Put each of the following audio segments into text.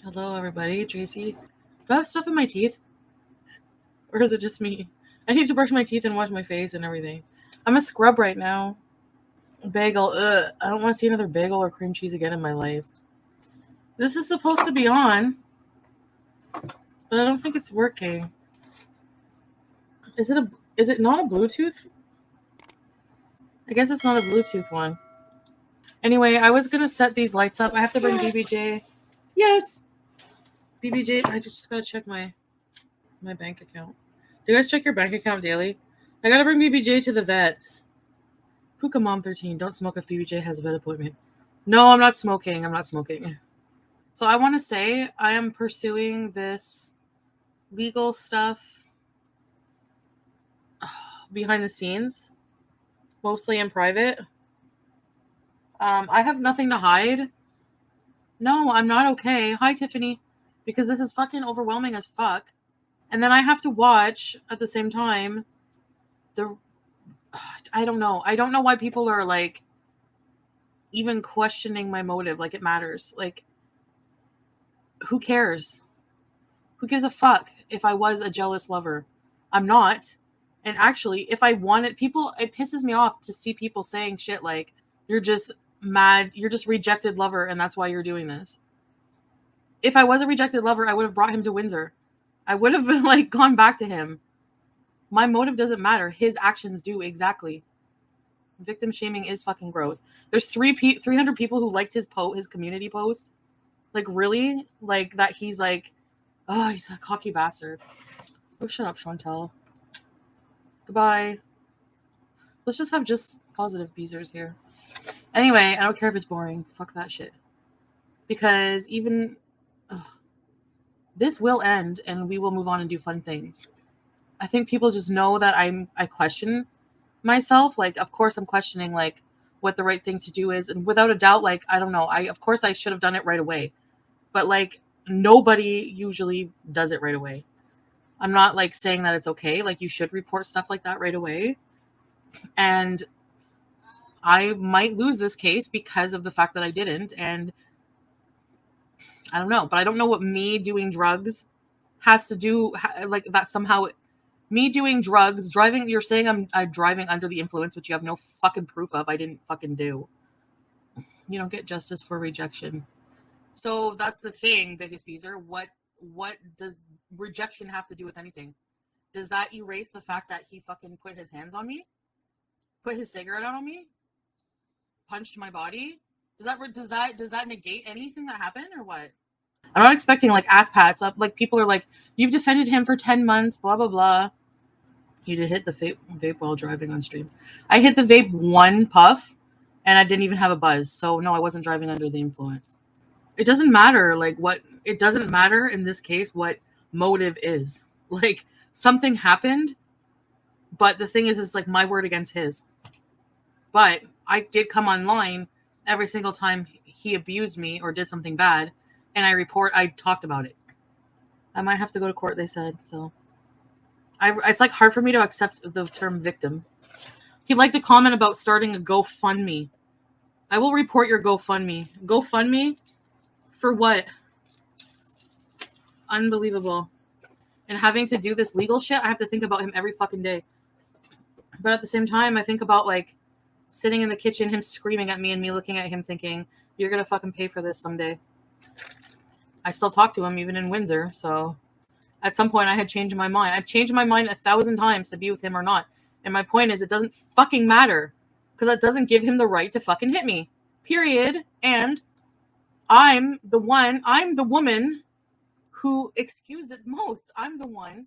Hello, everybody. Tracy. Do I have stuff in my teeth? Or is it just me? I need to brush my teeth and wash my face and everything. I'm a scrub right now. Bagel. Ugh. I don't want to see another bagel or cream cheese again in my life. This is supposed to be on, but I don't think it's working. Is it not a Bluetooth? I guess it's not a Bluetooth one. Anyway, I was gonna set these lights up. I have to bring BBJ. Yes. BBJ, I just gotta check my bank account. Do you guys check your bank account daily? I gotta bring BBJ to the vets. Puka Mom 13, don't smoke if BBJ has a vet appointment. No, I'm not smoking. So I want to say I am pursuing this legal stuff behind the scenes, mostly in private. I have nothing to hide. No, I'm not okay. Hi, Tiffany. Because this is fucking overwhelming as fuck. And then I have to watch at the same time I don't know. I don't know why people are like even questioning my motive like it matters. Like, who cares? Who gives a fuck if I was a jealous lover? I'm not. And actually, if I wanted people, it pisses me off to see people saying shit like, you're just mad, you're just rejected lover, and that's why you're doing this. If I was a rejected lover, I would have brought him to Windsor. I would have like gone back to him. My motive doesn't matter. His actions do exactly. Victim shaming is fucking gross. There's 300 people who liked his community post. Like, really? Like, that he's like, oh, he's a cocky bastard. Oh, shut up, Chantel. Goodbye. Let's just have just positive beezers here. Anyway, I don't care if it's boring. Fuck that shit. Because even this will end and we will move on and do fun things. I think people just know that I question myself. Like, of course I'm questioning like what the right thing to do is, and without a doubt, like, I don't know, of course I should have done it right away, but like nobody usually does it right away. I'm not like saying that it's okay, like you should report stuff like that right away, and I might lose this case because of the fact that I didn't. And I don't know, but I don't know what me doing drugs has to do, like that somehow. Me doing drugs, driving, you're saying I'm driving under the influence, which you have no fucking proof of. I didn't fucking do. You don't get justice for rejection. So that's the thing, Biggest Beezer. What does rejection have to do with anything? Does that erase the fact that he fucking put his hands on me? Put his cigarette out on me? Punched my body? Does that negate anything that happened or what? I'm not expecting like ass pats up. Like, people are like, you've defended him for 10 months, blah blah blah. You did hit the vape while driving on stream. I hit the vape one puff, and I didn't even have a buzz. So no, I wasn't driving under the influence. It doesn't matter. It doesn't matter in this case what motive is. Like, something happened, but the thing is, it's like my word against his. But I did come online every single time he abused me or did something bad, and I talked about it. I might have to go to court, they said, so. It's like hard for me to accept the term victim. He'd like to comment about starting a GoFundMe. I will report your GoFundMe. GoFundMe? For what? Unbelievable. And having to do this legal shit, I have to think about him every fucking day. But at the same time, I think about like sitting in the kitchen, him screaming at me and me looking at him thinking, you're going to fucking pay for this someday. I still talk to him even in Windsor, so at some point I had changed my mind. I've changed my mind 1,000 times to be with him or not. And my point is, it doesn't fucking matter, because that doesn't give him the right to fucking hit me. Period. And I'm the woman who excused it most. I'm the one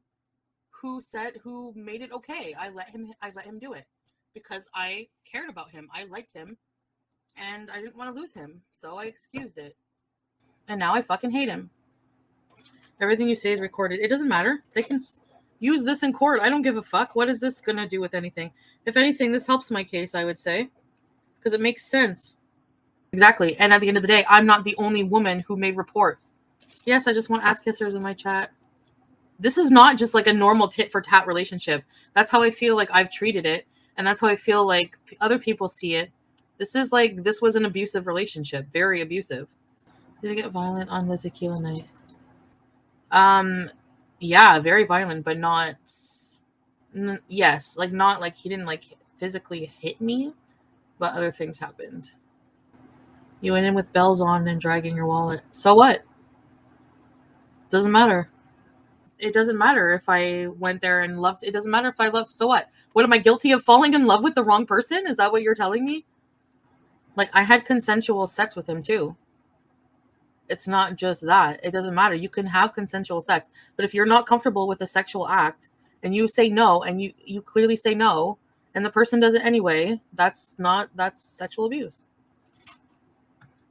who made it okay. I let him do it because I cared about him. I liked him and I didn't want to lose him. So I excused it. And now I fucking hate him. Everything you say is recorded. It doesn't matter. They can use this in court. I don't give a fuck. What is this going to do with anything? If anything, this helps my case, I would say, because it makes sense. Exactly. And at the end of the day, I'm not the only woman who made reports. Yes, I just want ass kissers in my chat. This is not just like a normal tit for tat relationship. That's how I feel like I've treated it. And that's how I feel like other people see it. This was an abusive relationship. Very abusive. Did it get violent on the tequila night? Yeah, very violent, but not. Yes, like not like he didn't like physically hit me, but other things happened. You went in with bells on and dragging your wallet. So what? Doesn't matter. It doesn't matter if I went there and loved. It doesn't matter if I loved. So what? What am I guilty of falling in love with the wrong person? Is that what you're telling me? Like I had consensual sex with him too. It's not just that. It doesn't matter. You can have consensual sex, but if you're not comfortable with a sexual act and you say no and you clearly say no and the person does it anyway, that's sexual abuse.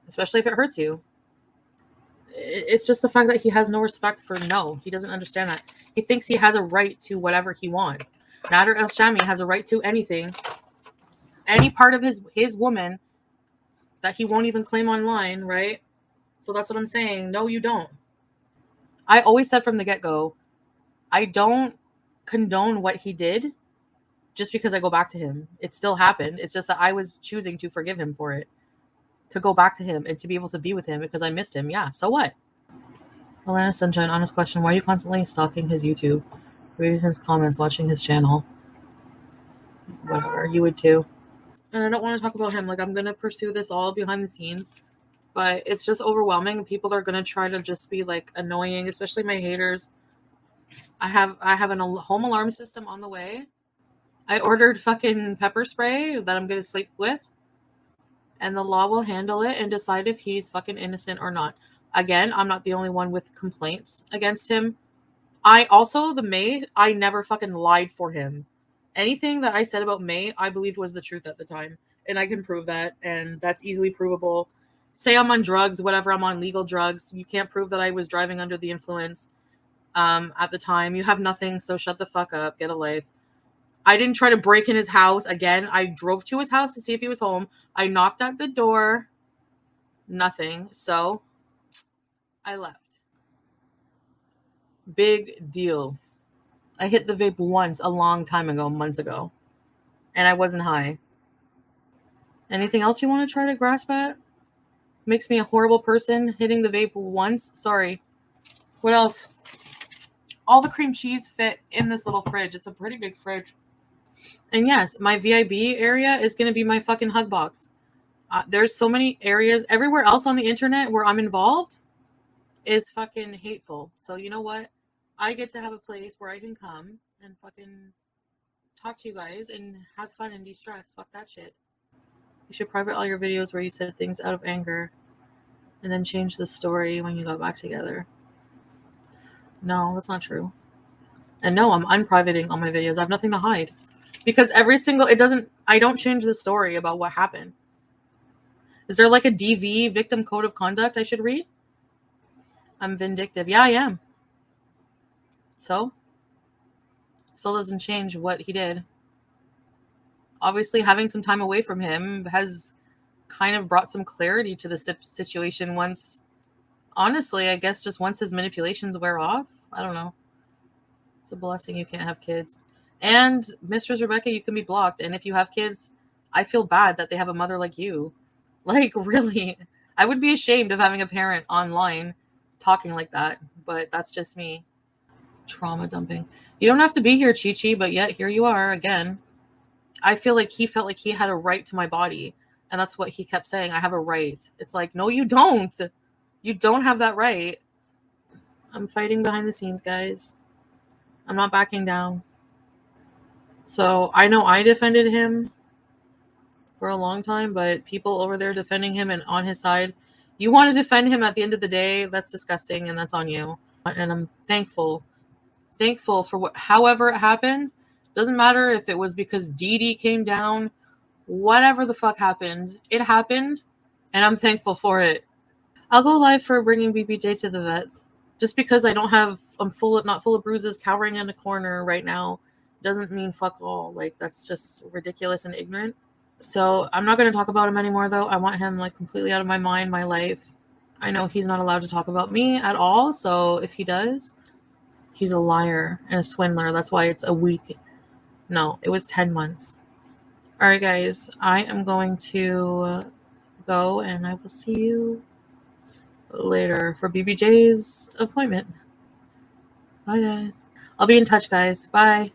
Especially if it hurts you. It's just the fact that he has no respect for no. He doesn't understand that. He thinks he has a right to whatever he wants. Nader El Shami has a right to anything, any part of his woman that he won't even claim online, right? So that's what I'm saying. No, you don't. I always said from the get-go, I don't condone what he did just because I go back to him. It still happened. It's just that I was choosing to forgive him for it, to go back to him and to be able to be with him because I missed him. Yeah, so what? Alana Sunshine, honest question. Why are you constantly stalking his YouTube? Reading his comments, watching his channel? Whatever. You would too. And I don't want to talk about him. Like, I'm going to pursue this all behind the scenes. But it's just overwhelming. People are going to try to just be, like, annoying, especially my haters. I have a home alarm system on the way. I ordered fucking pepper spray that I'm going to sleep with. And the law will handle it and decide if he's fucking innocent or not. Again, I'm not the only one with complaints against him. I also, the May, I never fucking lied for him. Anything that I said about May, I believed was the truth at the time. And I can prove that. And that's easily provable. Say I'm on drugs, whatever, I'm on legal drugs. You can't prove that I was driving under the influence at the time. You have nothing, so shut the fuck up. Get a life. I didn't try to break in his house. Again, I drove to his house to see if he was home. I knocked at the door. Nothing. So I left. Big deal. I hit the vape once a long time ago, months ago. And I wasn't high. Anything else you want to try to grasp at? Makes me a horrible person hitting the vape once? Sorry. What else? All the cream cheese fit in this little fridge. It's a pretty big fridge. And yes, my VIB area is going to be my fucking hug box. There's so many areas everywhere else on the internet where I'm involved is fucking hateful. So you know what? I get to have a place where I can come and fucking talk to you guys and have fun and de-stress. Fuck that shit. You should private all your videos where you said things out of anger and then change the story when you got back together. No, that's not true. And no, I'm unprivating all my videos. I have nothing to hide. Because I don't change the story about what happened. Is there like a DV, victim code of conduct, I should read? I'm vindictive. Yeah, I am. So? Still doesn't change what he did. Obviously, having some time away from him has kind of brought some clarity to the situation once, honestly, I guess just once his manipulations wear off. I don't know. It's a blessing you can't have kids. And Mistress Rebecca, you can be blocked. And if you have kids, I feel bad that they have a mother like you. Like, really. I would be ashamed of having a parent online talking like that. But that's just me. Trauma dumping. You don't have to be here, Chi-Chi, but yet here you are again. I feel like he felt like he had a right to my body. And that's what he kept saying. I have a right. It's like, no, you don't. You don't have that right. I'm fighting behind the scenes, guys. I'm not backing down. So I know I defended him for a long time, but people over there defending him and on his side, you want to defend him at the end of the day, that's disgusting and that's on you. And I'm thankful for however it happened. Doesn't matter if it was because Dee Dee came down, whatever the fuck happened, it happened, and I'm thankful for it. I'll go live for bringing BBJ to the vets. Just because I'm not full of bruises, cowering in a corner right now, doesn't mean fuck all. Like, that's just ridiculous and ignorant. So I'm not going to talk about him anymore, though. I want him like completely out of my mind, my life. I know he's not allowed to talk about me at all. So if he does, he's a liar and a swindler. That's why it's a week. No, it was 10 months. All right, guys. I am going to go and I will see you later for BBJ's appointment. Bye, guys. I'll be in touch, guys. Bye.